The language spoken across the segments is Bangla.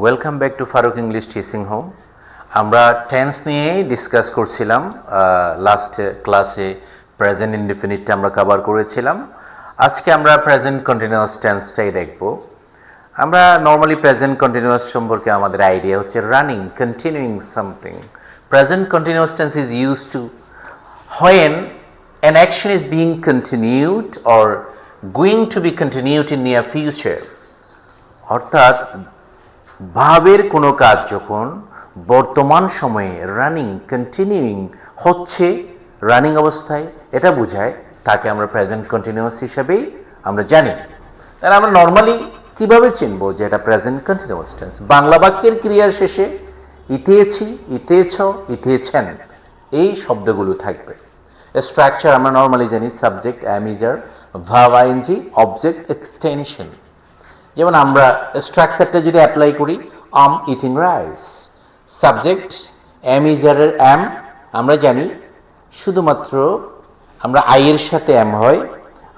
Welcome back to Faruk English teaching home. আমরা টেন্স নিয়েই ডিসকাস করছিলাম। লাস্ট ক্লাসে প্রেজেন্ট ইনডিফিনিটটা আমরা কভার করেছিলাম। আজকে আমরা প্রেজেন্ট কন্টিনিউয়াস টেন্সটাই দেখব। আমরা নর্মালি প্রেজেন্ট কন্টিনিউয়াস সম্পর্কে আমাদের আইডিয়া হচ্ছে running, continuing something. Present continuous tense is use to when an action is being continued or going to be continued in near future, অর্থাৎ ভাবের কোনো কাজ যখন বর্তমান সময়ে রানিং, কন্টিনিউইং হচ্ছে, রানিং অবস্থায়, এটা বোঝায়, তাকে আমরা প্রেজেন্ট কন্টিনিউয়াস হিসেবেই আমরা জানি। তাহলে আমরা নর্মালি কিভাবে চিনবো যে এটা প্রেজেন্ট কন্টিনিউয়াস টেন্স? বাংলা বাক্যের ক্রিয়ার শেষে ইতেছি, ইতেছ, ইতেছেন এই শব্দগুলো থাকবে। স্ট্রাকচার আমরা নর্মালি জানি সাবজেক্ট, অ্যাম, ইজার, ভার্ব, আইএনজি, অবজেক্ট, এক্সটেনশন। যেমন আমরা স্ট্রাকচারটা যদি অ্যাপ্লাই করি, আম ইটিং রাইস, সাবজেক্ট অ্যাম, ইজারের অ্যাম আমরা জানি শুধুমাত্র আমরা আইয়ের সাথে অ্যাম হয়।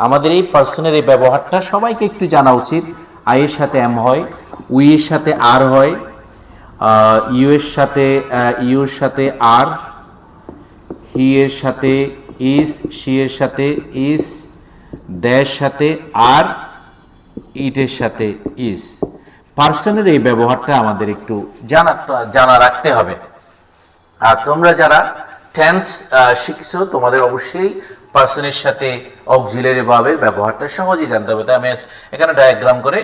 আমাদের এই পার্সনের এই ব্যবহারটা সবাইকে একটু জানা উচিত। আইয়ের সাথে অ্যাম হয়, উইয়ের সাথে আর হয়, ইউর সাথে আর, হি এর সাথে ইস, শি এর সাথে ইস, দেয়ের সাথে আর, ইটের সাথে ইস। পার্সনের এই ব্যবহারটা আমাদের একটু জানা রাখতে হবে। আর তোমরা যারা টেন্স শিখছো তোমাদের অবশ্যই পার্সনের সাথে অক্সিলারি ভার্বের ব্যবহারটা সহজেই জানতে হবে। তাই আমি এখানে ডায়াগ্রাম করে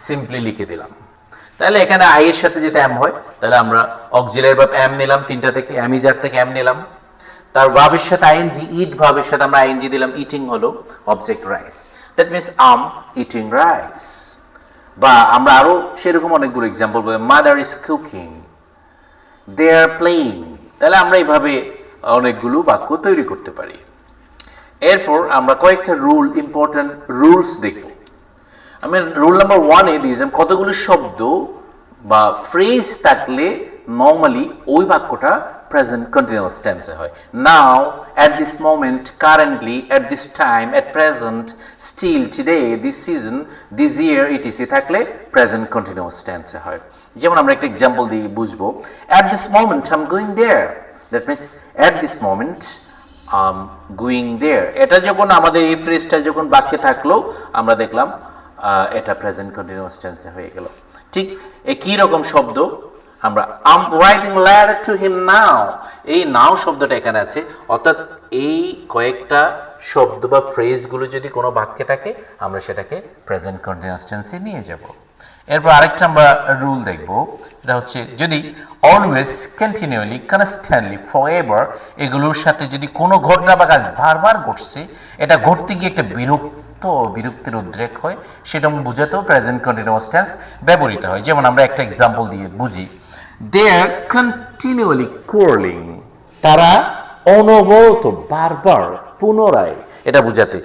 সিম্পলি লিখে দিলাম। তাহলে এখানে আই এর সাথে যেটা অ্যাম হয়, তাহলে আমরা অক্সিলারি ভার্ব অ্যাম নিলাম তিনটা থেকে, অ্যামিজার থেকে অ্যাম নিলাম। তার ভার্বের সাথে আইএনজি, ইট ভার্বের সাথে আমরা আইএনজি দিলাম, ইটিং হলো object rice. That means I'm eating rice. বা আমরা আরো সেরকম অনেকগুলো এক্সাম্পল বলি, mother is cooking, they are playing. তাহলে আমরা এইভাবে অনেকগুলো বাক্য তৈরি করতে পারি। এরপর আমরা কয়েকটা ইম্পর্টেন্ট রুলস দেখব। আমি রুল নাম্বার 1-এ দিয়েছিলাম কতগুলো শব্দ বা ফ্রেজ থাকলে নর্মালি ওই বাক্যটা প্রেজেন্ট কন্টিনিউয়াস টেন্সে হয়। নাও, at this moment, currently, at this time, at present, still, today, this season, this year, etc. থাকলে প্রেজেন্ট কন্টিনিউয়াস টেন্সে হয়। যেমন আমরা একটা এক্সাম্পল দিয়ে বুঝবো, at this moment I'm going there, that means at this moment I'm going there। এটা যখন আমাদের এই ফ্রেজটা যখন বাক্যে থাকলো আমরা দেখলাম এটা প্রেজেন্ট কন্টিনিউয়াস টেন্সে হয়ে গেল। ঠিক একই রকম শব্দ আমরা আম রাইটিং লেটার টু হিম নাও, এই নাও শব্দটা এখানে আছে, অর্থাৎ এই কয়েকটা শব্দ বা ফ্রেজগুলো যদি কোনো বাক্যে থাকে আমরা সেটাকে প্রেজেন্ট কন্টিনিউয়াস টেন্সে নিয়ে যাব। এরপর আরেকটা আমরা রুল দেখব, এটা হচ্ছে যদি অলওয়েজ, কন্টিনিউয়ালি, কনস্ট্যান্টলি, ফরএভার এগুলোর সাথে যদি কোনো ঘটনা বা কাজ বারবার ঘটছে, এটা ঘটতে গিয়ে একটা বিরক্তির উদ্রেক হয়, সেটা বোঝাতেও প্রেজেন্ট কন্টিনিউয়াস টেন্স ব্যবহৃত হয়। যেমন আমরা একটা এক্সাম্পল দিয়ে বুঝি, দে আর কন্টিনিউয়ালি কোয়ার্লিং, তারা অনবরত বারবার পুনরায়, এটা বোঝাতে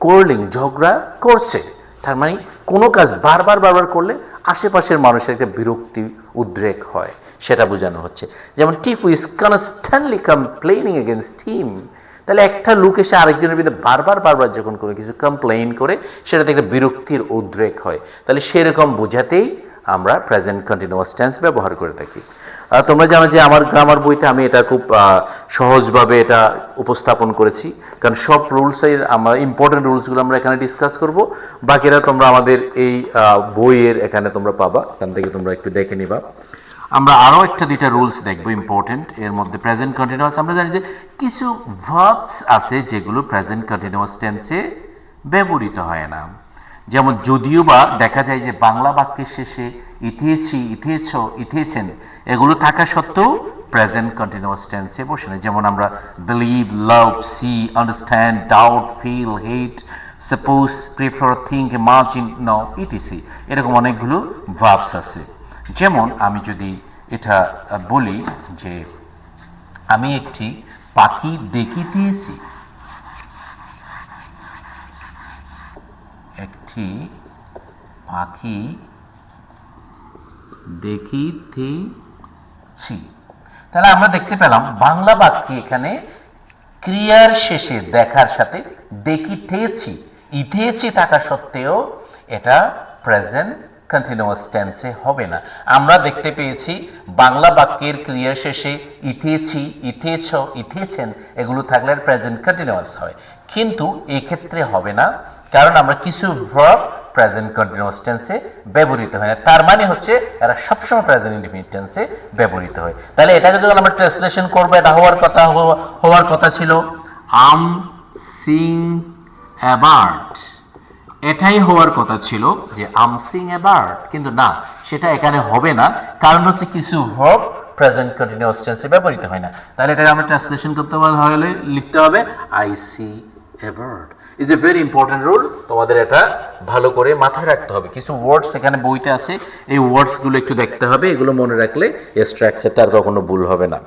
কোয়ার্লিং ঝগড়া করছে। তার মানে কোনো কাজ বারবার করলে আশেপাশের মানুষের একটা বিরক্তি উদ্রেক হয়, সেটা বোঝানো হচ্ছে। যেমন Tipu is constantly complaining against him, তাহলে একটা লোক এসে আরেকজনের বিরুদ্ধে বারবার যখন কোনো কিছু কমপ্লেইন করে সেটাতে একটা বিরক্তির উদ্রেক হয়, তাহলে সেরকম বোঝাতেই আমরা প্রেজেন্ট কন্টিনিউয়াস টেন্স ব্যবহার করে থাকি। তোমরা জানো যে আমার গ্রামার বইতে আমি এটা খুব সহজভাবে এটা উপস্থাপন করেছি, কারণ সব রুলসের আমরা ইম্পর্টেন্ট রুলসগুলো আমরা এখানে ডিসকাস করব, বাকিরা তোমরা আমাদের এই বইয়ের এখানে তোমরা পাবা, এখান থেকে তোমরা একটু দেখে নিবা। আমরা আরও একটা দুইটা রুলস দেখবো ইম্পর্টেন্ট। এর মধ্যে প্রেজেন্ট কন্টিনিউয়াস আমরা জানি যে কিছু ভার্বস আছে যেগুলো প্রেজেন্ট কন্টিনিউয়াস টেন্সে ব্যবহৃত হয় না। যেমন যদিও বা দেখা যায় যে বাংলা বাক্যের শেষে ইথেছি, ইথেছ, ইথেছেন এগুলো থাকা সত্ত্বেও প্রেজেন্ট কন্টিনিউয়াস টেন্সে বসে না। যেমন আমরা believe, love, see, understand, doubt, feel, hate, suppose, prefer, think, imagine, know, ETC এরকম অনেকগুলো ভার্বস আছে। যেমন আমি যদি এটা বলি যে আমি একটি পাখি দেখিতেছি, একটি পাখি দেখিতেছি, তাহলে আমরা দেখতে পেলাম বাংলা বাক্যে এখানে ক্রিয়ার শেষে দেখার সাথে দেখিতেছি, ইথেছি থাকা সত্ত্বেও এটা প্রেজেন্ট কন্টিনিউয়াস টেন্সে হবে না। আমরা দেখতে পেয়েছি বাংলা বাক্যের ক্রিয়া শেষে ইথেছি, ইথেছ, ইথেছেন এগুলো থাকলে প্রেজেন্ট কন্টিনিউয়াস হয়, কিন্তু এই ক্ষেত্রে হবে না, কারণ আমরা কিছু ভার্ব প্রেজেন্ট কন্টিনিউয়াস টেন্সে ব্যবহৃত হয় না। তার মানে হচ্ছে এরা সবসময় প্রেজেন্ট ইনডিফিনিট টেন্সে ব্যবহৃত হয়। তাহলে এটাকে যখন আমরা ট্রান্সলেশন করবো, এটা হওয়ার কথা ছিল আম সিং এ বার্ড, এটাই হওয়ার কথা ছিল যে আম সিং এ বার্ড, কিন্তু না, সেটা এখানে হবে না, কারণ হচ্ছে কিছু ভার্ব প্রেজেন্ট কন্টিনিউয়াস টেন্সে ব্যবহৃত হয় না। তাহলে এটাকে আমরা ট্রান্সলেশন করতে হলে লিখতে হবে I see a bird. Is a very important rule, তোমাদের এটা ভালো করে মাথায় রাখতে হবে। কিছু ওয়ার্ডস এখানে বইতে আছে, এই ওয়ার্ডসগুলো একটু দেখতে হবে, এগুলো মনে রাখলে স্ট্রাকচারটা আর কখনো ভুল হবে না।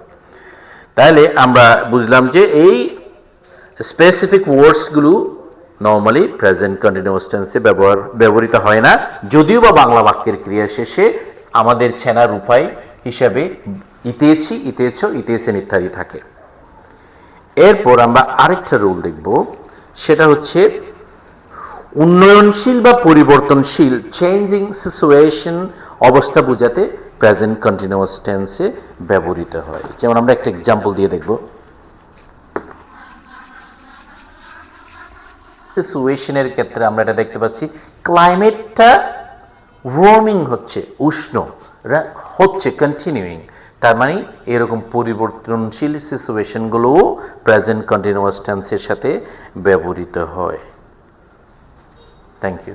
তাহলে আমরা বুঝলাম যে এই স্পেসিফিক ওয়ার্ডসগুলো নর্মালি প্রেজেন্ট কন্টিনিউয়াস টেন্সে ব্যবহৃত হয় না, যদিও বা বাংলা বাক্যের ক্রিয়া শেষে আমাদের চেনার উপায় হিসাবে ইতেছি, ইতেছ, ইতেছেন ইত্যাদি থাকে। এরপর আমরা আরেকটা রুল দেখব, সেটা হচ্ছে উন্নয়নশীল বা পরিবর্তনশীল চেঞ্জিং সিচুয়েশন অবস্থা বোঝাতে প্রেজেন্ট কন্টিনিউয়াস টেন্সে ব্যবহৃত হয়। যেমন আমরা একটা এক্সাম্পল দিয়ে দেখব। সিচুয়েশনের ক্ষেত্রে আমরা এটা দেখতে পাচ্ছি ক্লাইমেটটা ওয়ার্মিং হচ্ছে, উষ্ণ হচ্ছে, কন্টিনিউইং, তার মানে এরকম পরিবর্তনশীল সিচুয়েশনগুলোও প্রেজেন্ট কন্টিনিউয়াস টেন্সের সাথে ব্যবহৃত হয়। Thank you.